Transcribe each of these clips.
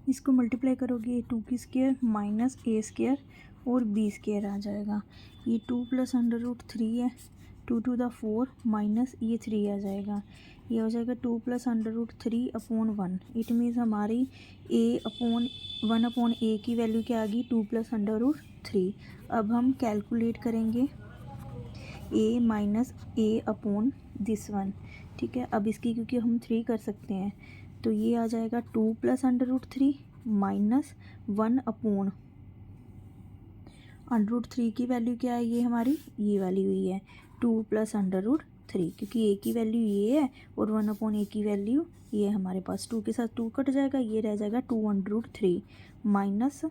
इसको मल्टीप्लाई करोगे 2 की स्क्वायर माइनस ए स्क्वायर और बी स्क्वायर आ जाएगा। ये 2 प्लस √3 है, 2 टू द 4 माइनस ये 3 आ जाएगा। ये हो जाएगा 2 प्लस √3 अपॉन 1। इट मीन्स हमारी ए अपॉन 1 अपॉन ए की वैल्यू क्या आ गई 2 प्लस √3। अब हम कैलकुलेट करेंगे A minus A upon this one. ठीक है, अब इसकी क्योंकि हम 3 कर सकते हैं तो ये आ जाएगा 2 प्लस √3 माइनस 1 अपॉन √3 की वैल्यू क्या है, ये हमारी ये वाली हुई है 2 प्लस √3, क्योंकि ए की वैल्यू ये है और 1 अपॉन ए की वैल्यू ये हमारे पास 2 के साथ 2 कट जाएगा, ये रह जाएगा 2 √3 माइनस।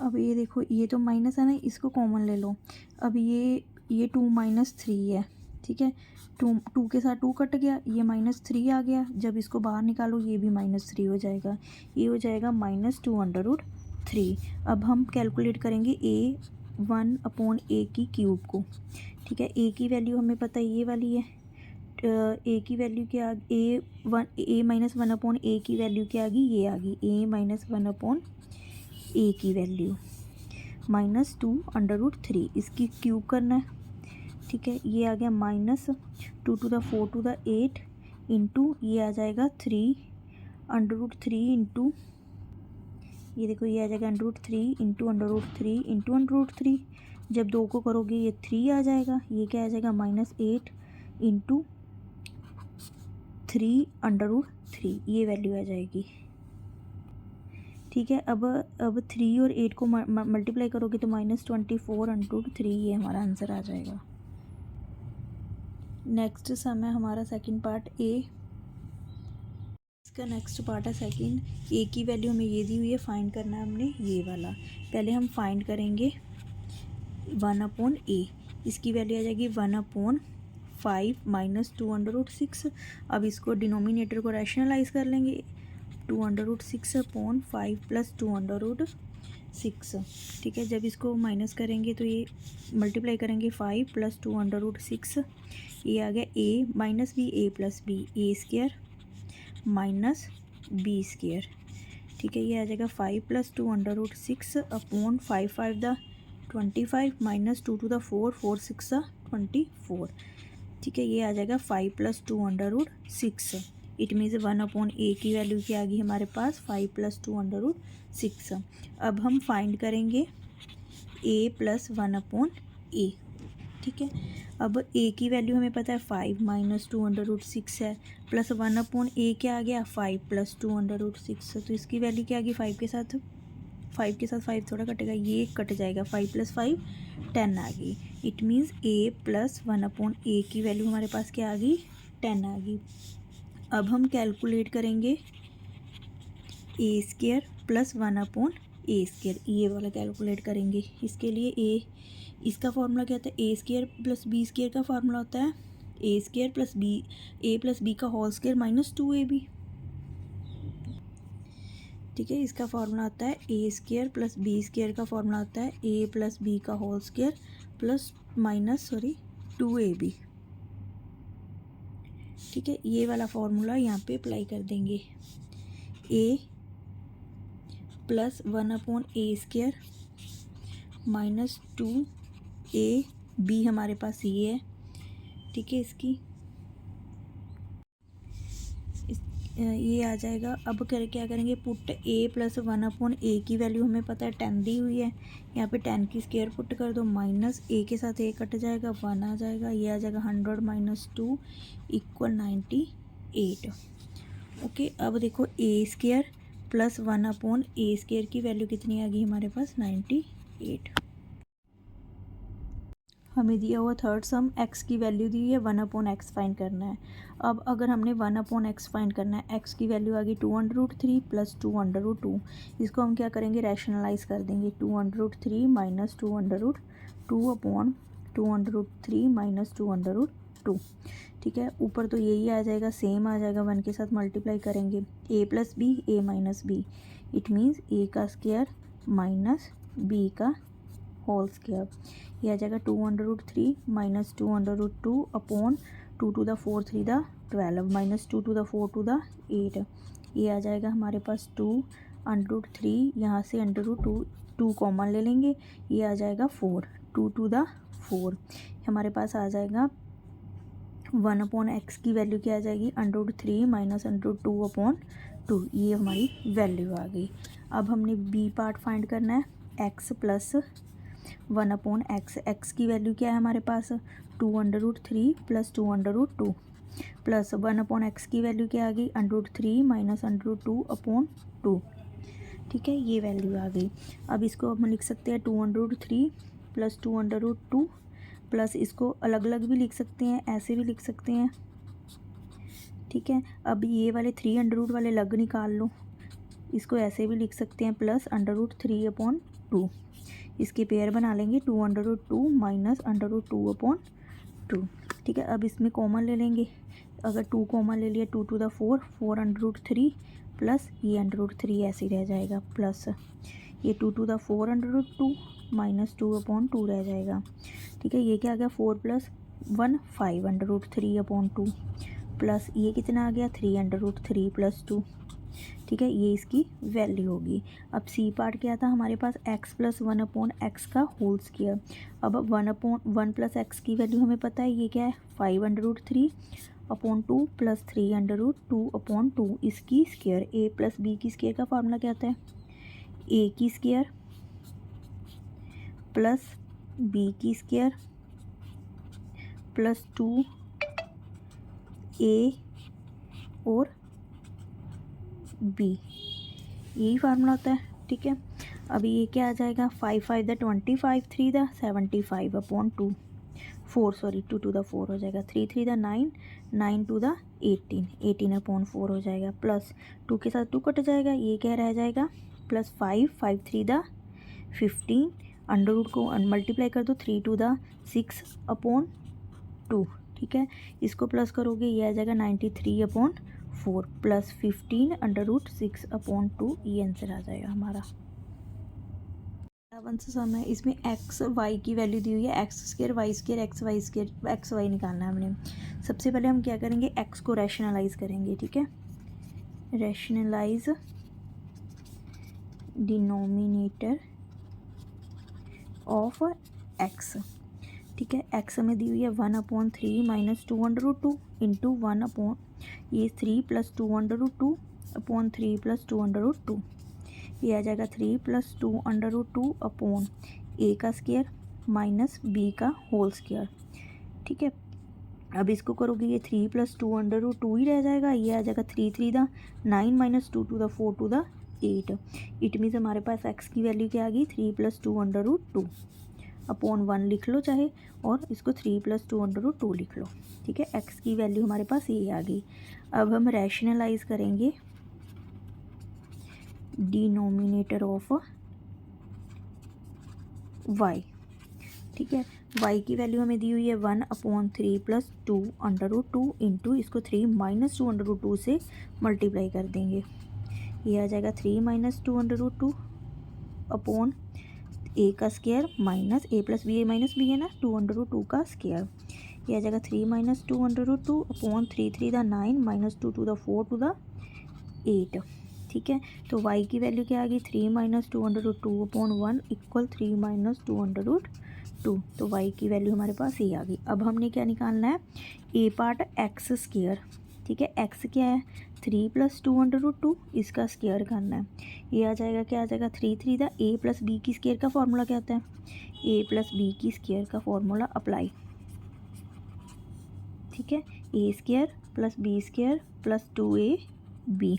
अब ये देखो ये तो माइनस है ना, इसको कॉमन ले लो। अब ये 2 माइनस 3 है। ठीक है, 2 के साथ 2 कट गया, ये -3 आ गया। जब इसको बाहर निकालो ये भी -3 हो जाएगा, ये हो जाएगा -2 √3। अब हम कैलकुलेट करेंगे ए 1 अपॉन ए की क्यूब को। ठीक है, ए की वैल्यू हमें पता है ये वाली है। ए की वैल्यू क्या ए माइनस 1 अपॉन ए की वैल्यू क्या आ गई, ये आ गई ए माइनस 1 अपॉन ए की वैल्यू -2 √3। इसकी क्यूब करना है। ठीक है, ये आ गया -2 to the 4 to the 8 into ये आ जाएगा 3 √3 इंटू ये देखो ये आ जाएगा √3 इंटू √3 इंटू √3। जब 2 को करोगे ये 3 आ जाएगा, ये क्या आ जाएगा -8 इंटू 3 √3, ये वैल्यू आ जाएगी। ठीक है, अब 3 और 8 को मल्टीप्लाई करोगे तो -24 √3, ये हमारा आंसर आ जाएगा। नेक्स्ट सम है हमारा सेकंड पार्ट ए। इसका नेक्स्ट पार्ट है सेकंड। ए की वैल्यू हमें ये दी हुई है, फाइंड करना है हमने ये वाला। पहले हम फाइंड करेंगे 1 अपॉन ए। इसकी वैल्यू आ जाएगी 1 अपॉन 5 माइनस 2 √6। अब इसको डिनोमिनेटर को रैशनलाइज कर लेंगे, 2 √6 अपॉन 5 प्लस 2 √6। ठीक है, जब इसको माइनस करेंगे तो ये मल्टीप्लाई करेंगे 5 प्लस 2 √6, ये आ गया a minus b a plus b a square minus b square. ठीक है, ये आ जाएगा 5 plus 2 √6 upon 5 5 the 25 minus 2 to the 4 4 6 the 24। ठीक है, ये आ जाएगा 5 प्लस 2 √6। इट मीन्स 1 अपॉन ए की वैल्यू क्या आ गई हमारे पास 5 प्लस 2 √6। अब हम फाइंड करेंगे ए प्लस 1 अपॉन ए। ठीक है, अब ए की वैल्यू हमें पता है 5 माइनस 2 √6 है, प्लस 1 अपॉन ए क्या आ गया 5 प्लस 2 √6। तो इसकी वैल्यू क्या आ गई 5 के साथ 5 थोड़ा कटेगा, ये कट जाएगा, 5 प्लस 5 10 आ गई। It means A plus 1 upon ए की वैल्यू हमारे पास क्या आ गई 10 आ गई। अब हम कैलकुलेट करेंगे ए square plus 1 upon a square, ये वाला कैलकुलेट करेंगे। इसके लिए इसका फार्मूला क्या होता है, a square plus b square का फार्मूला होता है ए स्क्वायर प्लस बी का होल स्क्वायर माइनस 2ab। ठीक है, इसका फार्मूला होता है a square plus b square का फार्मूला होता है ए प्लस बी का whole square plus minus 2ab। ठीक है, ये वाला फार्मूला यहाँ पे अप्लाई कर देंगे। ए plus 1 upon a square minus 2ab हमारे पास ये है। ठीक है, ये आ जाएगा। अब क्या करेंगे, पुट ए प्लस 1 अपॉन ए की वैल्यू हमें पता है 10 दी हुई है, यहाँ पे 10 की स्क्वायर पुट कर दो, माइनस ए के साथ ए कट जाएगा 1 आ जाएगा, ये आ जाएगा 100 माइनस 2 इक्वल 98। ओके, अब देखो ए square plus 1 upon a square की वैल्यू कितनी आ गई हमारे पास 98। हमें दिया हुआ थर्ड सम एक्स की वैल्यू दी है 1 अपॉन एक्स फाइंड करना है। अब अगर हमने 1 अपॉन एक्स फाइंड करना है, एक्स की वैल्यू आ गई 2 √3 प्लस 2 √2। इसको हम क्या करेंगे, रैशनलाइज कर देंगे, 2 √3 माइनस 2 अपॉन 2 √3 माइनस 2 √2। ठीक है, ऊपर तो यही आ जाएगा, सेम आ जाएगा, 1 के साथ मल्टीप्लाई करेंगे, a plus b a minus b. It means a का स्क्वायर माइनस बी का होल स्क्वायर। ये आ जाएगा 2 √3 minus 2 √2 upon 2 to the 4 3 the 12 minus 2 to the 4 to the 8। ये आ जाएगा हमारे पास 2√3, यहाँ से √2 कॉमन ले लेंगे, ये आ जाएगा 4, 2 to the 4। हमारे पास आ जाएगा 1/x की वैल्यू क्या आ जाएगी, √3 माइनस √2/2, ये हमारी वैल्यू आ गई। अब हमने बी पार्ट फाइंड करना है, x प्लस 1/x। x की वैल्यू क्या है हमारे पास, 2√3 प्लस 2√2 प्लस 1/x की वैल्यू क्या आ गई, √3 माइनस √2/2। ठीक है, ये वैल्यू आ गई। अब इसको हम लिख सकते हैं 2√3 प्लस 2√2 प्लस इसको अलग अलग भी लिख सकते हैं, ऐसे भी लिख सकते हैं। ठीक है, अब ये वाले 3 अंडर रूट वाले अलग निकाल लो, इसको ऐसे भी लिख सकते हैं, प्लस √3/2। इसके पेयर बना लेंगे, 2√2 माइनस √2/2। ठीक है, अब इसमें कॉमन ले लेंगे, अगर 2 कॉमन ले लिया 2 to the 4, 4√3 प्लस ये √3 ऐसे ही रह जाएगा, प्लस ये 2 to the 4√2 माइनस 2/2 रह जाएगा। ठीक है, ये क्या आ गया, 4 + 1 5√3/2 प्लस ये कितना आ गया, 3√3 + 2। ठीक है, ये इसकी वैल्यू होगी। अब सी पार्ट क्या था हमारे पास, x प्लस 1/x का होल स्क्वायर। अब 1/1 + x की वैल्यू हमें पता है, ये क्या है, 5√3/2 प्लस 3√2/2 इसकी स्क्वायर। a प्लस b की स्क्वायर का फार्मूला क्या आता है, a की स्क्वायर प्लस b की स्क्वायर प्लस 2a और b, यही फार्मूला होता है। ठीक है, अभी ये क्या आ जाएगा, 5 5 = 25, 3 = 75/2, 2 to the 4 हो जाएगा, 3 3 = 9, 9 to the 18, 18/4 हो जाएगा, प्लस 2 के साथ 2 कट जाएगा, ये क्या रह जाएगा, प्लस 5 5 3 = 15, अंडर रूट को मल्टीप्लाई कर दो, 3 to the 6/2। ठीक है, इसको प्लस करोगे, ये आ जाएगा 93/4 प्लस 15 √6/2, ये आंसर आ जाएगा हमारा। 7 से सम है, इसमें एक्स वाई की वैल्यू दी हुई है, x² y² एक्स वाई निकालना है हमने। सबसे पहले हम क्या करेंगे, x को रैशनलाइज करेंगे। ठीक है, रैशनलाइज डिनोमिनेटर ऑफ x। ठीक है, x हमें दी हुई है 1/3 माइनस 2√2 इंटू 1/, ये 3 + 2√2/3 प्लस 2√2, ये आ जाएगा 3 + 2√2/a का स्क्वायर माइनस b का होल स्क्वायर। ठीक है, अब इसको करोगे, ये 3 + 2√2 ही रह जाएगा, ये आ जाएगा 3 3 = 9 minus 2 to the 4 to the 8। It means हमारे पास x की वैल्यू क्या आ गई, 3 + 2√2/1 लिख लो चाहे, और इसको 3 + 2√2 लिख लो। ठीक है, x की वैल्यू हमारे पास ये आ गई। अब हम रैशनलाइज करेंगे डिनोमिनेटर ऑफ y। ठीक है, y की वैल्यू हमें दी हुई है 1/3 प्लस 2√2 इंटू इसको 3 माइनस 2√2 से मल्टीप्लाई कर देंगे, ये आ जाएगा 3 माइनस 2√2 a का square minus a plus b है ना, 2√2 का स्क्वायर, ये आ जाएगा 3 minus 2√2/3 3 = 9 minus 2 to the 4 to the 8। ठीक है, तो y की वैल्यू क्या आ गई, 3 माइनस 2√2/1 इक्वल 3 माइनस 2√2, तो y की वैल्यू हमारे पास ये आ गई। अब हमने क्या निकालना है, a पार्ट x²। ठीक है, x क्या है, 3 + 2√2, इसका स्क्वायर करना है, ये आ जाएगा, क्या आ जाएगा, 3 3 = a प्लस b की स्क्वायर का फार्मूला क्या आता है, a प्लस b की स्क्वायर का फार्मूला अप्लाई। ठीक है, a² plus b² plus 2ab,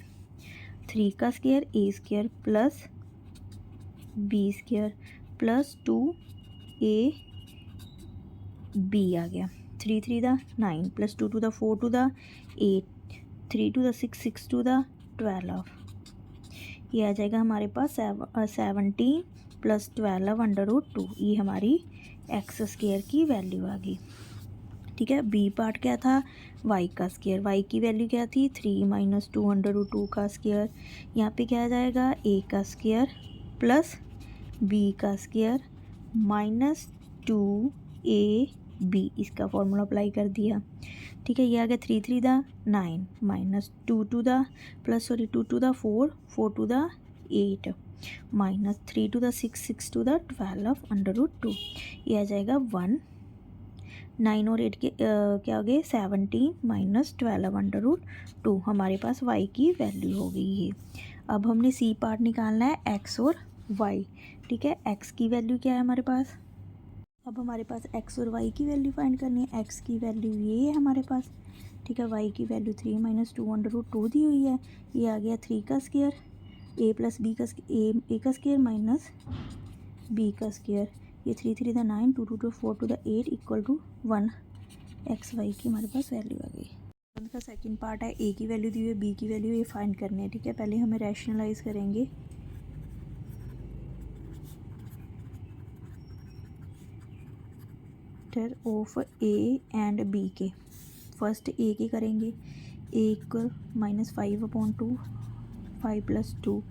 3 का square a² plus b² plus 2ab आ गया, 3 3 = 9 plus 2 to the 4 to the 8, 3 to the 6 6 to the 12, ये आ जाएगा हमारे पास 17 प्लस 12/√2, ये हमारी x² की वैल्यू आ गई। ठीक है, बी पार्ट क्या था, y का स्क्वायर, y की वैल्यू क्या थी, 3 माइनस 2√2 का स्क्वायर, यहाँ पे क्या आ जाएगा, a का स्क्वायर प्लस b का स्क्वायर माइनस 2ab बी, इसका फॉर्मूला अप्लाई कर दिया। ठीक है, ये आ गया 3 3 दा 9 माइनस 2 2 दा प्लस 2 2 दा 4 4 2 दा 8 माइनस 3 2 दा 6 6 2 दा 12 √2। ये आ जाएगा 1। 9 और 8 के क्या हो गए 17 माइनस 12 √2। हमारे पास y की वैल्यू हो गई है। अब हमने सी पार्ट निकालना है x और y। ठीक है, x की वैल्यू क्या है हमारे पास, अब हमारे पास x और y की वैल्यू फाइंड करनी है। x की वैल्यू ये है हमारे पास। ठीक है, y की वैल्यू 3 माइनस 2 √2 दी हुई है। ये आ गया 3 का स्क्वायर a प्लस बी का a का स्क्वायर माइनस b का स्क्वायर। ये 3 3 दा 9 2 2 4 2 दा 8 इक्वल टू 1 एक्स वाई की हमारे पास वैल्यू आ गई। का सेकंड पार्ट है, ए की वैल्यू दी हुई है, बी की वैल्यू ये फाइंड करनी है। ठीक है, पहले हमें रैशनलाइज करेंगे। ऑफ ए एंड बी के, फर्स्ट ए के करेंगे। A equal minus 5/2 5 plus 2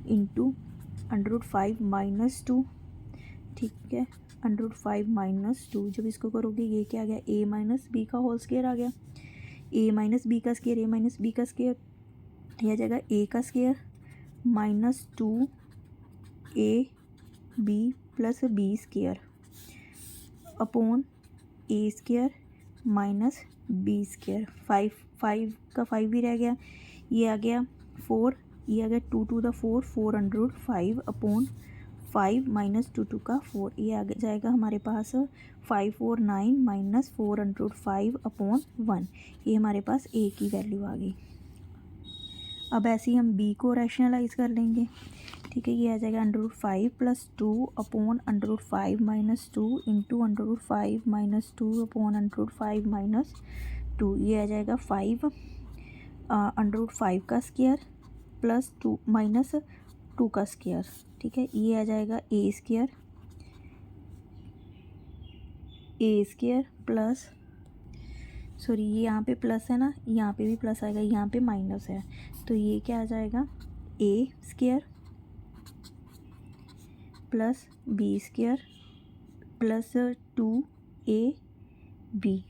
into √5 minus 2। ठीक है, √5 माइनस 2, जब इसको करोगे ये क्या आ गया a माइनस बी का होल स्क्वायर आ गया। a माइनस बी का स्क्वायर a माइनस बी का स्क्वायर, यह आ जाएगा a का square minus 2ab plus b square upon a square minus b square. 5 का 5 भी रह गया, ये आ गया 4, ये आ गया 2 2 दा 4 405 अपॉन 5 माइनस 2 2 का 4, ये आ जाएगा हमारे पास 549 माइनस 405 अपॉन 1। ये हमारे पास a की वैल्यू आ गई। अब ऐसे ही हम b को रैशनलाइज कर लेंगे। ठीक है, ये आ जाएगा √5 plus 2 upon √5 minus 2 into √5 minus 2 upon √5 minus 2। ये आ जाएगा 5 √5 का स्क्वायर प्लस 2 माइनस 2 का स्क्वायर। ठीक है, ये आ जाएगा a स्क्वायर प्लस सॉरी ये यहाँ पे प्लस है ना, यहाँ पे भी प्लस आएगा, यहाँ पे माइनस है, तो ये क्या आ जाएगा a square plus b square plus 2ab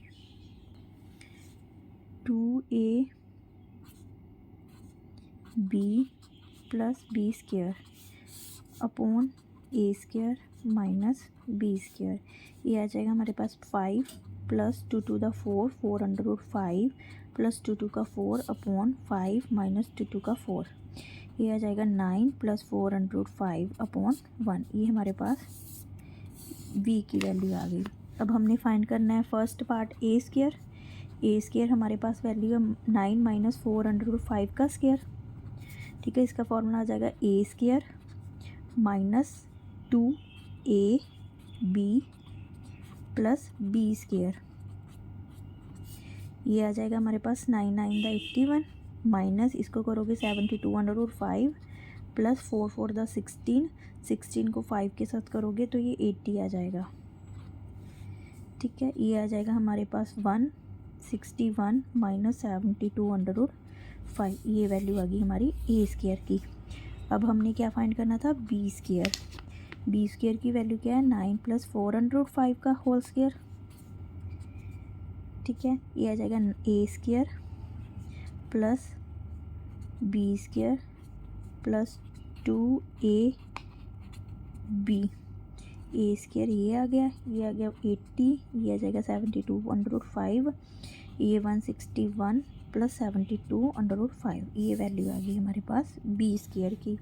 2ab plus b square upon a square minus b square. ये आ जाएगा हमारे पास 5 प्लस 2 2 दा 4 405 प्लस 2 2 का 4 अपॉन 5 माइनस 2 2 का 4। ये आ जाएगा 9 प्लस 405 अपॉन 1। ये हमारे पास v की वैल्यू आ गई। अब हमने फाइंड करना है फर्स्ट पार्ट a स्क्वायर हमारे पास वैल्यू है 9 माइनस 405 का स्क्वायर। ठीक है, इसका फॉर्मूला आ जाएगा a square minus 2ab plus b square. ये आ जाएगा हमारे पास 9 9 दा 81 माइनस इसको करोगे 72/5 प्लस 4 4 दा 16 को 5 के साथ करोगे तो ये 80 आ जाएगा। ठीक है, ये आ जाएगा हमारे पास 161 माइनस 72/5। ये वैल्यू आ गई हमारी ए स्क्वायर की। अब हमने क्या फाइंड करना था बी स्क्वायर की वैल्यू क्या है 9 प्लस 405 का होल स्क्वायर। ठीक है, ये आ जाएगा a square plus b square plus 2ab a square ये आ गया 80, ये आ जाएगा 72/5, ये 161 प्लस 72/5। ये वैल्यू आ गई हमारे पास बी स्क्वायर की।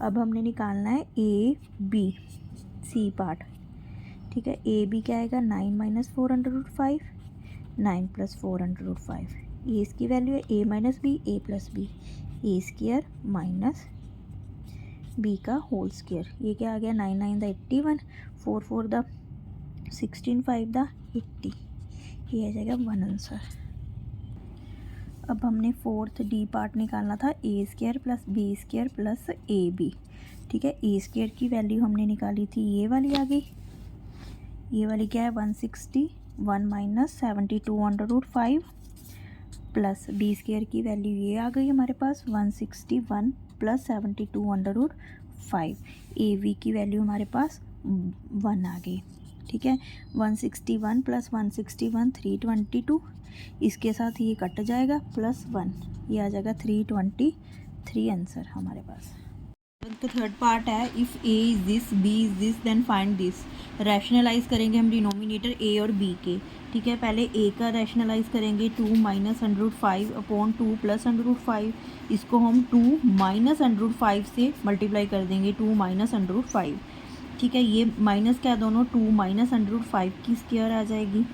अब हमने निकालना है ए बी सी पार्ट। ठीक है, ए बी क्या आएगा 9 माइनस 405 9 प्लस 405। ये इसकी वैल्यू है a minus b a plus b a square minus b का होल स्क्वायर। ये क्या आ गया 9 9 दा 81 4 4 दा 16 5 दा 80। ये आ जाएगा 1 आंसर। अब हमने फोर्थ डी पार्ट निकालना था a square plus b square plus a b. ठीक है, a स्क्वायर की वैल्यू हमने निकाली थी ये वाली आ गई। ये वाली क्या है 161 माइनस 72/5 प्लस बी स्क्वायर की वैल्यू ये आ गई हमारे पास 161 प्लस 72/5। ए वी की वैल्यू हमारे पास 1 आ गई। ठीक है। 161 प्लस 161 322, इसके साथ ये कट जाएगा प्लस 1, ये आ जाएगा 323 आंसर हमारे पास। तो थर्ड पार्ट है, if a is this, b is this, then find this. Rationalise करेंगे हम डिनोमिनेटर ए और बी के। ठीक है, पहले ए का रैशनलाइज करेंगे 2 माइनस √5 अपॉन 2 प्लस √5। इसको हम 2 माइनस √5 से मल्टीप्लाई कर देंगे, 2 माइनस √5। ठीक है, ये माइनस क्या दोनों, 2 माइनस √5 की स्क्वायर आ जाएगी।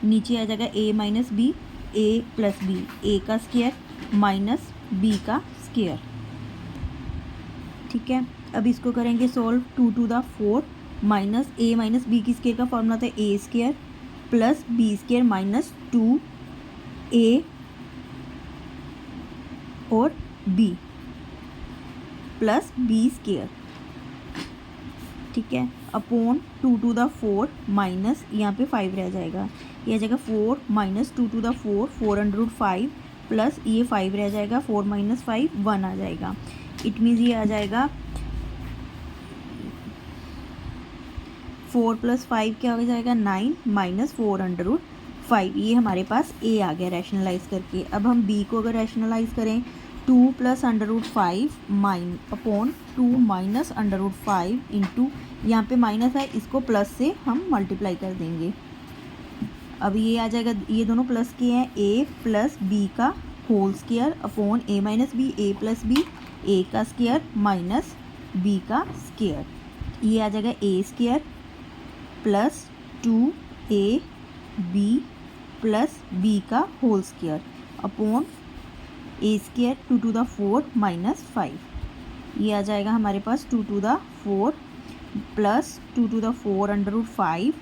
नीचे आ जाएगा a minus b, a plus b, a का स्क्वायर माइनस बी का स्क्वायर। ठीक है, अब इसको करेंगे solve. 2 to the 4 minus a minus b की स्क्वायर का फॉर्मूला था a square plus b square minus 2a और b प्लस बी स्क्वायर। ठीक है, अपॉन 2 टू द 4 माइनस यहाँ पे 5 रह जाएगा, ये आ जाएगा 4 माइनस 2 टू द 4 405 प्लस ये 5 रह जाएगा, 4 माइनस 5 1 आ जाएगा। इट मीन्स ये आ जाएगा 4 प्लस 5 क्या हो जाएगा 9 माइनस 4/5। ये हमारे पास ए आ गया रैशनलाइज करके। अब हम बी को अगर रैशनलाइज करें 2 प्लस √5 अपॉन 2 माइनस √5 इंटू, यहाँ पे माइनस है, इसको प्लस से हम मल्टीप्लाई कर देंगे। अब ये आ जाएगा, ये दोनों प्लस के हैं, ए प्लस बी का whole square upon a minus b, a plus b, a का स्क्वायर माइनस बी का स्क्वायर। ये आ जाएगा a square plus 2ab plus b का whole square upon a square 2 to the 4 minus 5। ये आ जाएगा हमारे पास 2 to the 4 plus 2 to the 4/5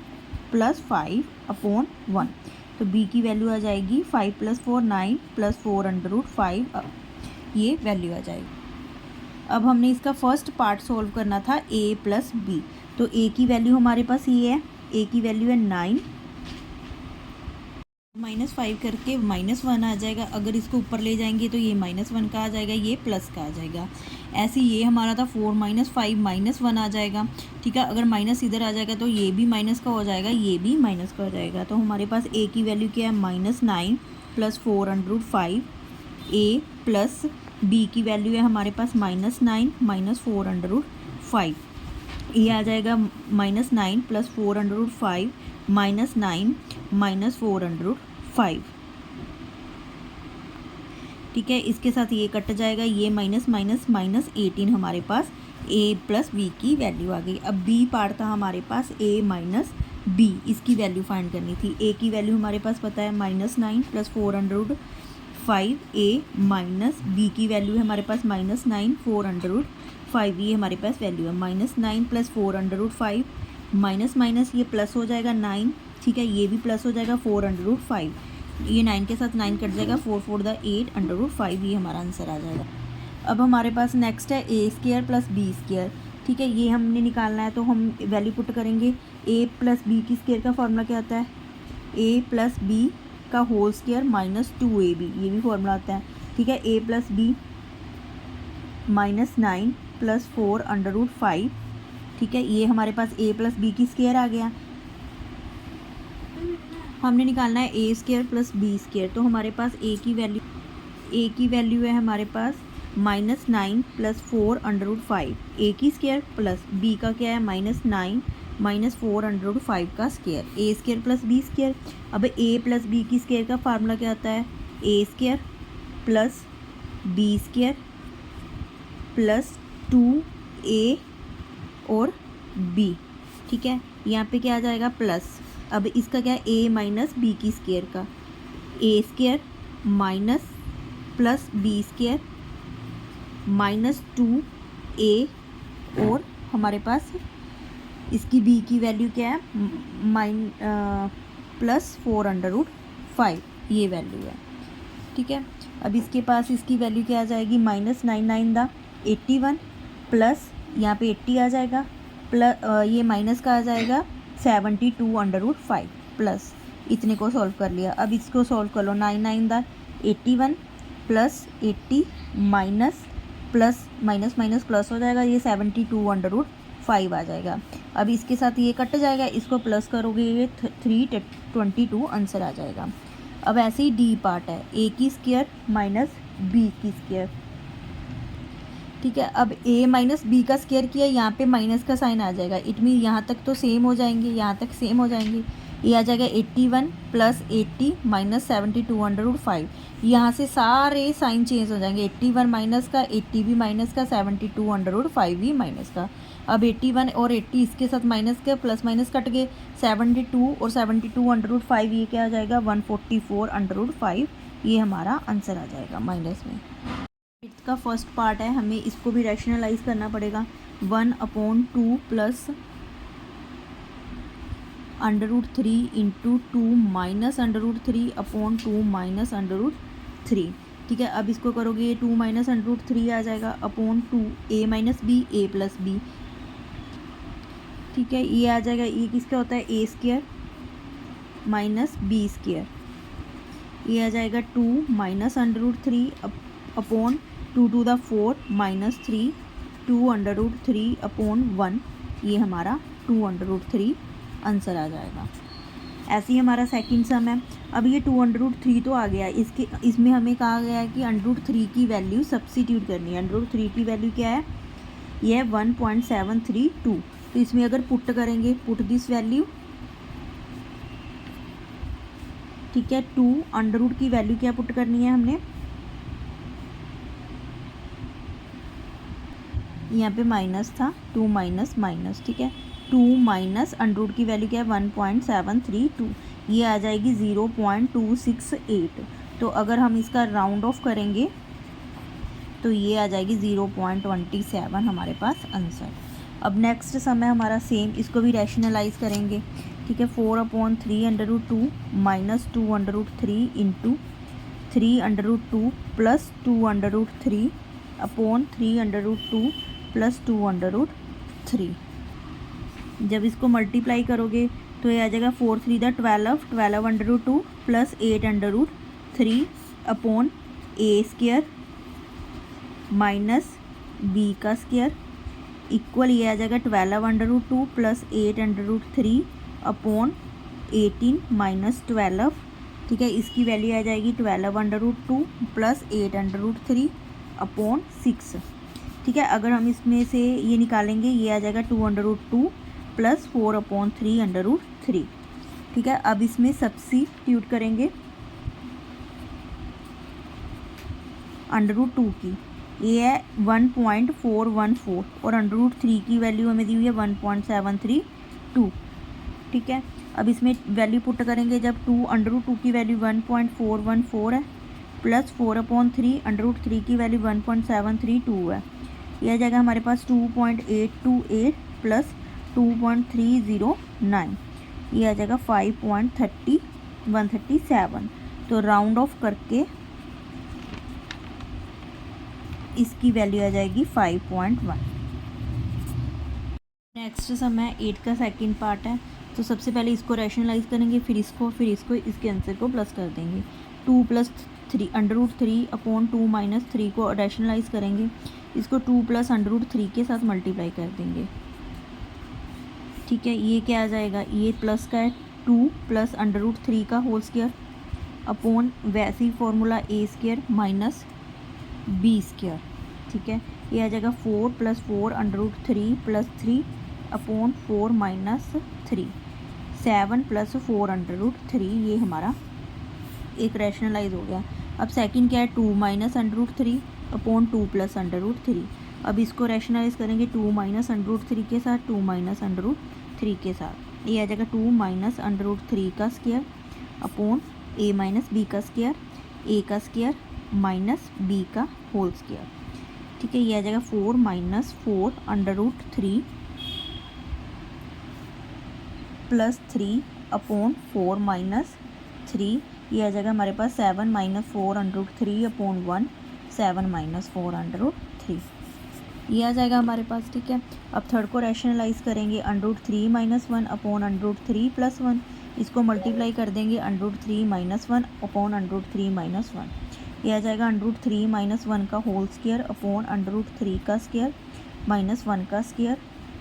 plus 5 upon 1। तो b की वैल्यू आ जाएगी 5 प्लस 4 9 प्लस 4/5, ये वैल्यू आ जाएगी। अब हमने इसका फर्स्ट पार्ट सॉल्व करना था a प्लस बी। तो a की वैल्यू हमारे पास ये है, a की वैल्यू है 9, -5 करके -1 आ जाएगा। अगर इसको ऊपर ले जाएंगे तो ये -1 का आ जाएगा, ये प्लस का आ जाएगा। ऐसे ये हमारा था 4 - 5 -1 आ जाएगा। ठीक है, अगर माइनस इधर आ जाएगा तो ये भी माइनस का हो जाएगा, ये भी माइनस का हो जाएगा। तो हमारे पास a की वैल्यू क्या है -9 प्लस 4/5, a प्लस b की वैल्यू है हमारे पास -9 माइनस 4/5। ये आ जाएगा -9 प्लस 4/5 -9 माइनस 4/5। ठीक है, इसके साथ ये कट जाएगा, ये माइनस माइनस माइनस 18 हमारे पास a प्लस बी की वैल्यू आ गई। अब b पार्ट था हमारे पास a माइनस b, इसकी वैल्यू फाइंड करनी थी। a की वैल्यू हमारे पास पता है -9 प्लस 4/5, a माइनस b की वैल्यू है हमारे पास -9 4/5, ये हमारे पास वैल्यू है -9 प्लस 4/5 माइनस माइनस ये प्लस हो जाएगा 9। ठीक है, ये भी प्लस हो जाएगा 4/5, ये 9 के साथ 9 कट जाएगा, 4 4 द 8/5, ये हमारा आंसर आ जाएगा। अब हमारे पास नेक्स्ट है a square plus b square. ठीक है, ये हमने निकालना है तो हम वैल्यू पुट करेंगे। a प्लस बी की स्क्वायर का फॉर्मूला क्या आता है, a प्लस बी का होल स्क्वायर माइनस 2ab, ये भी फॉर्मूला आता है। ठीक है, a प्लस बी -9 प्लस 4/5। ठीक है, ये हमारे पास a प्लस बी की स्क्वायर आ गया। हमने निकालना है a square plus b square. तो हमारे पास a की वैल्यू है हमारे पास -9 प्लस 4/5, a की स्क्वायर प्लस b का क्या है -9 माइनस 4/5 का square, a square plus b square. अब a प्लस बी की स्क्वायर का फार्मूला क्या आता है, a square plus b square plus 2a और b। ठीक है, यहाँ पे क्या आ जाएगा प्लस। अब इसका क्या है a माइनस बी की स्क्वायर का, a square minus plus b square minus 2a और हमारे पास इसकी b की वैल्यू क्या है प्लस 4/5, ये वैल्यू है। ठीक है, अब इसके पास इसकी वैल्यू क्या आ जाएगी -9 दा 81 प्लस यहाँ पे 80 आ जाएगा, प्लस ये माइनस का आ जाएगा 72/5 प्लस, इतने को सॉल्व कर लिया। अब इसको सॉल्व कर लो, 9 दा 81 plus 80 minus plus minus minus plus हो जाएगा, ये 72/5 5 आ जाएगा। अब इसके साथ ये कट जाएगा, इसको प्लस करोगे ये 322 आंसर आ जाएगा। अब ऐसे ही डी पार्ट है, ए की स्क्वायर माइनस बी की स्क्वायर, ठीक है। अब a माइनस बी का स्क्वायर किया, यहाँ पे माइनस का साइन आ जाएगा, इट मीन यहाँ तक तो सेम हो जाएंगे, यहाँ तक सेम हो जाएंगे। ये आ जाएगा 81 प्लस 80 माइनस 72/5। यहाँ से सारे साइन चेंज हो जाएंगे, 81 माइनस का, 80 भी माइनस का, 72/5 भी माइनस का। अब 81 और 80 इसके साथ माइनस के प्लस माइनस कट गए, 72 और 72/5 ये क्या आ जाएगा 144/5। ये हमारा आंसर आ जाएगा माइनस में। का फर्स्ट पार्ट है, हमें इसको भी रैशनलाइज करना पड़ेगा। 1/2 प्लस √3 इंटू 2 माइनस √3/2 माइनस √3, ठीक है। अब इसको करोगे ये 2 माइनस √3 आ जाएगा upon 2 a minus b, a plus b, ठीक है। ये आ जाएगा, ये किसका होता है a square minus b square. ये आ जाएगा 2 minus √3 upon 2 to the 4 minus 3 2√3/1। ये हमारा 2√3 आंसर आ जाएगा। ऐसे ही हमारा सेकंड सम है। अब ये 2√3 तो आ गया, इसमें हमें कहा गया है कि √3 की वैल्यू सब्स्टिट्यूट करनी है। √3 की वैल्यू क्या है, ये है 1.732। तो इसमें अगर पुट करेंगे, पुट दिस वैल्यू, ठीक है। 2 अंडर की वैल्यू क्या पुट करनी है हमने, यहाँ पे माइनस था, 2 माइनस माइनस, ठीक है। 2 माइनस अंडर की वैल्यू क्या है 1.732, ये आ जाएगी 0.268। तो अगर हम इसका राउंड ऑफ करेंगे तो ये आ जाएगी 0.27 हमारे पास आंसर। अब नेक्स्ट सम है हमारा सेम, इसको भी रैशनलाइज करेंगे, ठीक है। 4/3√2 minus 2√3 into 3√2 plus 2√3 upon 3√2 plus 2√3। जब इसको मल्टीप्लाई करोगे तो ये आ जाएगा 4 3 12 plus 8√3 upon a square minus b का स्क्वायर इक्वल, ये आ जाएगा 12√2 प्लस 8√3 अपॉन 18 माइनस 12, ठीक है। इसकी वैल्यू आ जाएगी 12√2 प्लस 8√3 अपॉन 6, ठीक है। अगर हम इसमें से ये निकालेंगे, ये आ जाएगा 2√2 प्लस 4/3√3, ठीक है। अब इसमें सब्स्टिट्यूट करेंगे √2 की, ये है 1.414 और √3 की वैल्यू हमें दी हुई है 1.732, ठीक है। अब इसमें वैल्यू पुट करेंगे, जब √2 की वैल्यू 1.414 है प्लस 4/3 √3 की वैल्यू 1.732 है, यह आ जाएगा हमारे पास 2.828 प्लस 2.309, ये आ जाएगा 5.137। तो राउंड ऑफ करके इसकी वैल्यू आ जाएगी 5.1। नेक्स्ट सम है 8 का सेकंड पार्ट है। तो सबसे पहले इसको रैशनलाइज करेंगे, फिर इसको इसके आंसर को प्लस कर देंगे। 2 प्लस 3 √3 अपॉन 2 माइनस 3 को रैशनलाइज करेंगे, इसको 2 प्लस √3 के साथ मल्टीप्लाई कर देंगे, ठीक है। ये क्या आ जाएगा, ये प्लस का है 2 प्लस √3 का होल स्क्वायर अपॉन वैसे ही formula a square minus b square, ठीक है। ये आ जाएगा 4 plus 4 √3 plus 3 upon 4 minus 3, 7 plus 4 √3, ये हमारा एक रैशनलाइज हो गया। अब सेकंड क्या है, 2 माइनस √3 अपॉन 2 प्लस √3। अब इसको रैशनलाइज करेंगे 2 माइनस √3 के साथ, 2 माइनस √3 के साथ, ये आ जाएगा 2 माइनस √3 का square upon a minus b का स्क्वायर, a का स्क्वायर माइनस b का होल स्क्वायर, ठीक है। ये आ जाएगा 4 माइनस 4 √3 प्लस 3 अपॉन 4 माइनस 3, ये आ जाएगा हमारे पास 7 माइनस 4 √3 अपॉन 1, 7 माइनस 4 √3, ये आ जाएगा हमारे पास, ठीक है। अब थर्ड को रैशनलाइज करेंगे, √3 माइनस 1 अपॉन √3 प्लस 1, इसको मल्टीप्लाई कर देंगे √3 माइनस 1 अपॉन √3 माइनस 1, ये आ जाएगा √3 माइनस 1 का होल स्क्वायर अपॉन √3 का स्क्वायर माइनस 1 का square,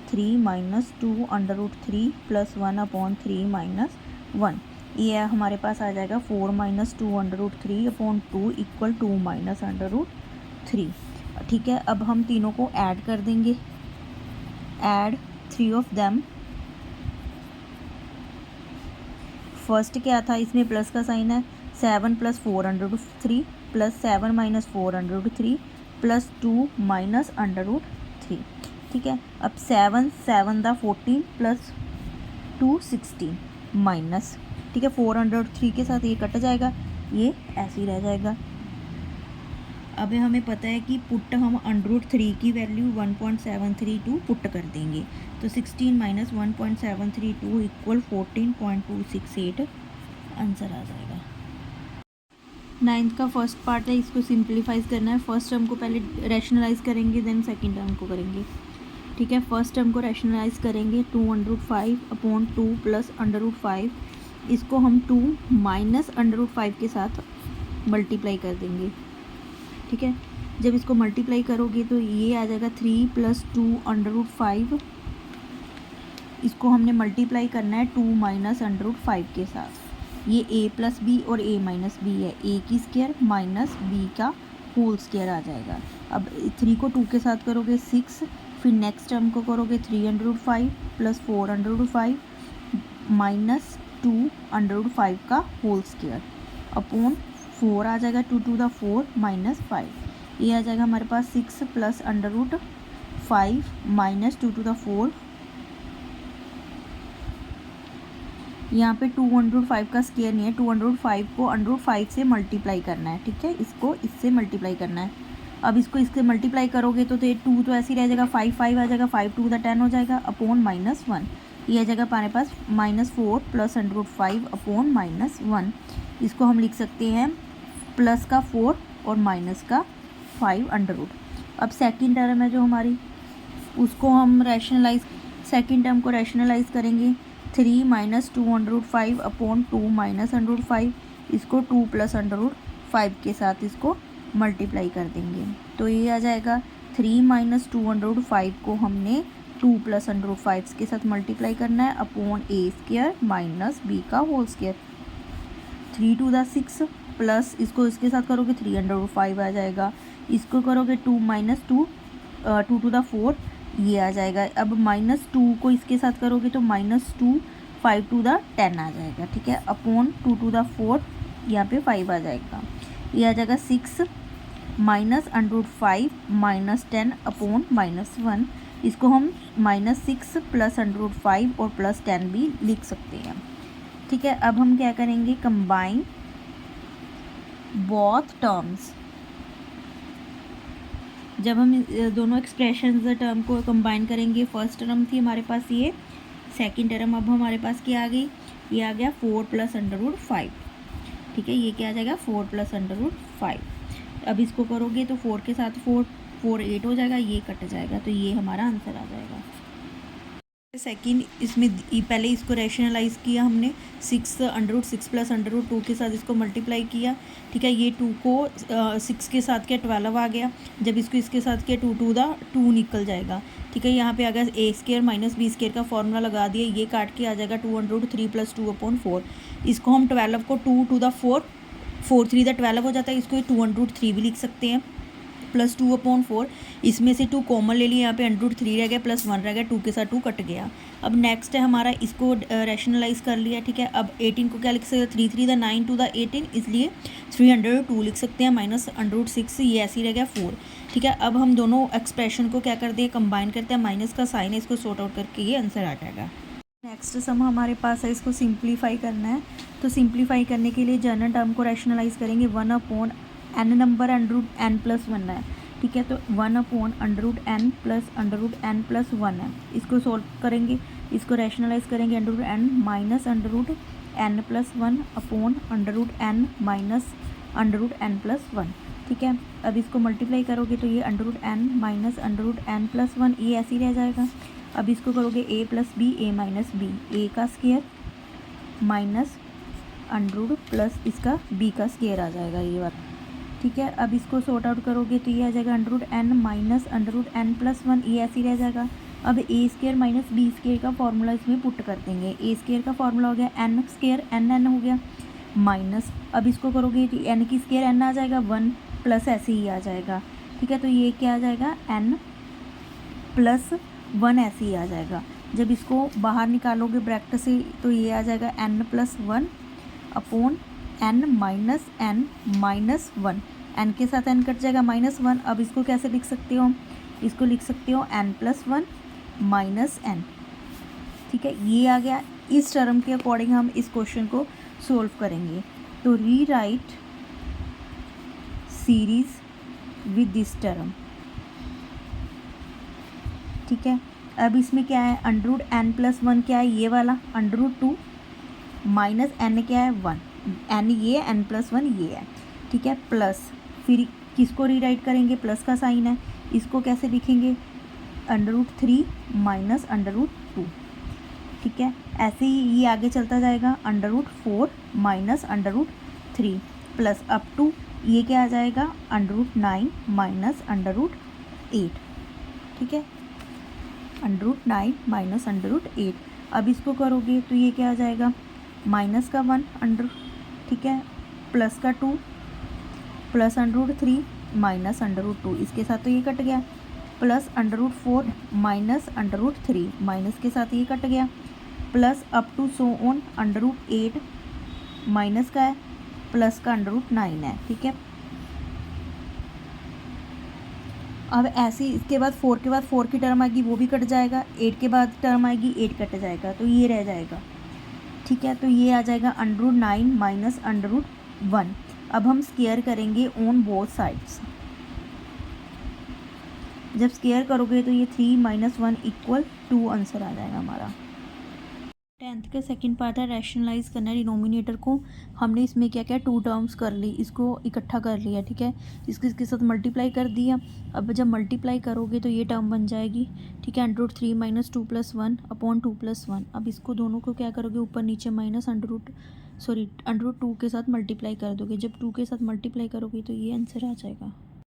3 minus 2 under root 3 plus 1/3 minus 1। ये हमारे पास आ जाएगा 4 minus 2 under root 3/2 equal 2 minus under root 3। ठीक है, अब हम तीनों को ऐड कर देंगे। Add 3 of them. फर्स्ट क्या था, इसमें प्लस का साइन है, 7 plus 4 under root 3 plus 7 minus 4 under root 3 plus 2 minus under root 3। ठीक है, अब 7 7 दा 14 प्लस 2 16 माइनस, ठीक है, 4 अंडर रूट 3 के साथ ये कट जाएगा, ये ऐसे ही रह जाएगा। अब हमें पता है कि पुट हम अंडर रूट 3 की वैल्यू 1.732 पुट कर देंगे, तो 16 माइनस 1.732 इक्वल 14.268 आंसर आ जाएगा। 9th का फर्स्ट पार्ट है, इसको सिंप्लीफाइज करना है। फर्स्ट टर्म को पहले रैशनलाइज करेंगे, देन सेकंड टर्म को करेंगे। ठीक है, फर्स्ट टर्म को रैशनलाइज करेंगे, 2 under root 5/2 plus under root 5, इसको हम 2 माइनस अंडर रूट 5 के साथ मल्टीप्लाई कर देंगे। ठीक है, जब इसको मल्टीप्लाई करोगे तो ये आ जाएगा 3 प्लस 2 अंडर रूट 5, इसको हमने मल्टीप्लाई करना है 2 माइनस अंडर रूट 5 के साथ। ये a प्लस बी और a माइनस बी है, a की स्क्वायर माइनस b का होल स्क्वायर आ जाएगा। अब 3 को 2 के साथ करोगे 6, फिर नेक्स्ट टर्म को करोगे 3 under root 5 plus 4 under root 5 minus 2 under root 5 का होल स्क्वायर अपॉन 4 आ जाएगा 2 टू द 4 माइनस 5। ये आ जाएगा हमारे पास 6 plus under root 5 minus 2 to the 4। यहाँ पे 2 अंडर रूट 5 का स्क्वायर नहीं है, 2 अंडर रूट 5 को अंडर रूट 5 से मल्टीप्लाई करना है। ठीक है, इसको इससे मल्टीप्लाई करना है। अब इसको इससे मल्टीप्लाई करोगे तो 2 तो ऐसे ही रह जाएगा, 5 5 आ जाएगा, 5 टू द 10 हो जाएगा अपॉन माइनस 1। ये आ जाएगा हमारे पास -4 प्लस अंडर रूट 5 अपॉन -1। इसको हम लिख सकते हैं प्लस का 4 और माइनस का 5 अंडर रूट। अब सेकेंड टर्म है जो हमारी, उसको हम रैशनलाइज, सेकेंड टर्म को रैशनलाइज करेंगे, 3 minus 2 under root 5 upon 2 minus under root 5, इसको 2 प्लस अंडर रूट 5 के साथ इसको मल्टीप्लाई कर देंगे, तो ये आ जाएगा 3 माइनस 2 अंडर रूट 5 को हमने 2 प्लस अंडर रूट 5 के साथ मल्टीप्लाई करना है upon a square minus b का whole square. 3 to the 6 plus इसको इसके साथ करोगे 3 अंडर रूट 5 आ जाएगा, इसको करोगे 2 माइनस 2 टू द 4, ये आ जाएगा। अब -2 को इसके साथ करोगे तो -2 5 टू द 10 आ जाएगा। ठीक है, अपॉन 2 टू द 4, यहाँ पे 5 आ जाएगा, ये आ जाएगा 6 minus under root 5 minus 10 upon -1। इसको हम -6 प्लस अंडर रूट 5 और प्लस 10 भी लिख सकते हैं। ठीक है, अब हम क्या करेंगे, कंबाइन बोथ टर्म्स। जब हम दोनों एक्सप्रेशंस टर्म को कंबाइन करेंगे, फर्स्ट टर्म थी हमारे पास ये, सेकंड टर्म अब हमारे पास क्या आ गई, ये आ गया 4 प्लस अंडर रूट 5। ठीक है, ये क्या आ जाएगा 4 प्लस अंडर रूट 5। अब इसको करोगे तो 4 के साथ 4 4 8 हो जाएगा, ये कट जाएगा, तो ये हमारा आंसर आ जाएगा। सेकंड, इसमें पहले इसको रैशनलाइज किया हमने, 6 under root 6 plus under root 2 के साथ इसको मल्टीप्लाई किया। ठीक है, ये 2 को 6 के साथ किया 12 आ गया, जब इसको इसके साथ किया 2 टू द 2 निकल जाएगा। ठीक है, यहाँ पे आ गया a square minus b square का फॉर्मूला लगा दिया, ये काट के आ जाएगा 2 अंडर रूट 3 प्लस 2 अपॉन 4। इसको हम 12 को 2 टू द 4 4 3 द 12 हो जाता है, इसको 2 अंडर रूट 3 भी लिख सकते हैं, प्लस 2 अपॉन 4, इसमें से 2 कॉमन ले लिया, यहाँ पे अंडर रूट 3 रह गया, प्लस 1 रह गया, 2 के साथ 2 कट गया। अब नेक्स्ट है हमारा, इसको रैशनलाइज कर लिया। ठीक है, अब 18 को क्या लिख सकते हैं, 3 3 द 9 टू द 18, इसलिए 3 अंडर रूट 2 लिख सकते हैं, माइनस अंडर रूट 6, ये ऐसे ही रह गया 4। ठीक है, अब हम दोनों एक्सप्रेशन को क्या करते हैं, कंबाइन करते हैं, माइनस का साइन है, इसको सॉर्ट आउट करके ये आंसर आ जाएगा। नेक्स्ट सम हमारे पास है, इसको सिंप्लीफाई करना है, तो सिंप्लीफाई करने के लिए जनरल टर्म को रैशनलाइज करेंगे, 1 upon n number under root n plus 1 है। ठीक है, तो 1 upon under root n plus 1 है, इसको सॉल्व करेंगे, इसको रैशनलाइज करेंगे, under root n minus under root n plus 1 upon under root n minus under root n plus 1। ठीक है, अब इसको मल्टीप्लाई करोगे तो ये under root n minus under root n plus 1, ये ऐसे ही रह जाएगा। अब इसको करोगे a plus b, a minus b, a का square minus under root plus इसका b का स्क्वायर आ जाएगा, ये वाला। ठीक है, अब इसको सॉर्ट आउट करोगे तो ये आ जाएगा under root n minus under root n plus 1, ये ऐसे ही रह जाएगा। अब a square minus b square का फॉर्मूला इसमें पुट कर देंगे। ए स्केयर का फॉर्मूला हो गया एन स्केयर, एन एन हो गया, माइनस अब इसको करोगे तो एन की स्केयर एन आ जाएगा, 1 प्लस ऐसे ही आ जाएगा, ठीक है। तो ये क्या आ जाएगा, एन प्लस 1 ऐसे ही आ जाएगा। जब इसको बाहर निकालोगे ब्रैकेट से तो ये आ जाएगा n plus 1 upon n minus 1। N के साथ एन कट जाएगा -1। अब इसको कैसे लिख सकते हो, इसको लिख सकते हो एन प्लस 1 माइनस एन, ठीक है। ये आ गया। इस टर्म के अकॉर्डिंग हम इस क्वेश्चन को सोल्व करेंगे। तो rewrite series with this term, ठीक है। अब इसमें क्या है, अंडर एन प्लस 1 क्या है, ये वाला √2 माइनस एन क्या है 1, एन ये एन प्लस 1 ये है, ठीक है। प्लस फिर किसको रीराइट करेंगे, प्लस का साइन है, इसको कैसे लिखेंगे, √3 माइनस √2, ठीक है। ऐसे ही ये आगे चलता जाएगा, √4 माइनस √3 प्लस अप टू ये क्या आ जाएगा, √9 माइनस √8, ठीक है, √9 माइनस √8। अब इसको करोगे तो ये क्या आ जाएगा, माइनस का 1 अंडर, ठीक है, प्लस का 2 प्लस √3 माइनस √2, इसके साथ तो ये कट गया, प्लस √4 माइनस √3 माइनस के साथ ये कट गया, plus up to so on √8 minus का है, प्लस का √9 है, ठीक है। अब ऐसे ही इसके बाद 4 के बाद 4 की टर्म आएगी वो भी कट जाएगा, 8 के बाद टर्म आएगी 8 कट जाएगा, तो ये रह जाएगा, ठीक है। तो ये आ जाएगा √9 माइनस √1। अब हम स्केयर करेंगे ऑन बोथ साइड्स। जब स्केयर करोगे तो ये 3 माइनस 1 इक्वल 2 आंसर आ जाएगा हमारा। 10th का सेकंड पार्ट है रैशनलाइज करना डिनोमिनेटर को। हमने इसमें क्या क्या 2 टर्म्स कर ली, इसको इकट्ठा कर लिया, ठीक है। इसके साथ मल्टीप्लाई कर दिया। अब जब मल्टीप्लाई करोगे तो ये टर्म बन जाएगी, ठीक है, √3 माइनस 2 प्लस 1 अपॉन 2 प्लस 1। अब इसको दोनों को क्या करोगे, ऊपर नीचे माइनस √2 के साथ मल्टीप्लाई कर दोगे। जब 2 के साथ मल्टीप्लाई करोगे तो ये आंसर आ जाएगा।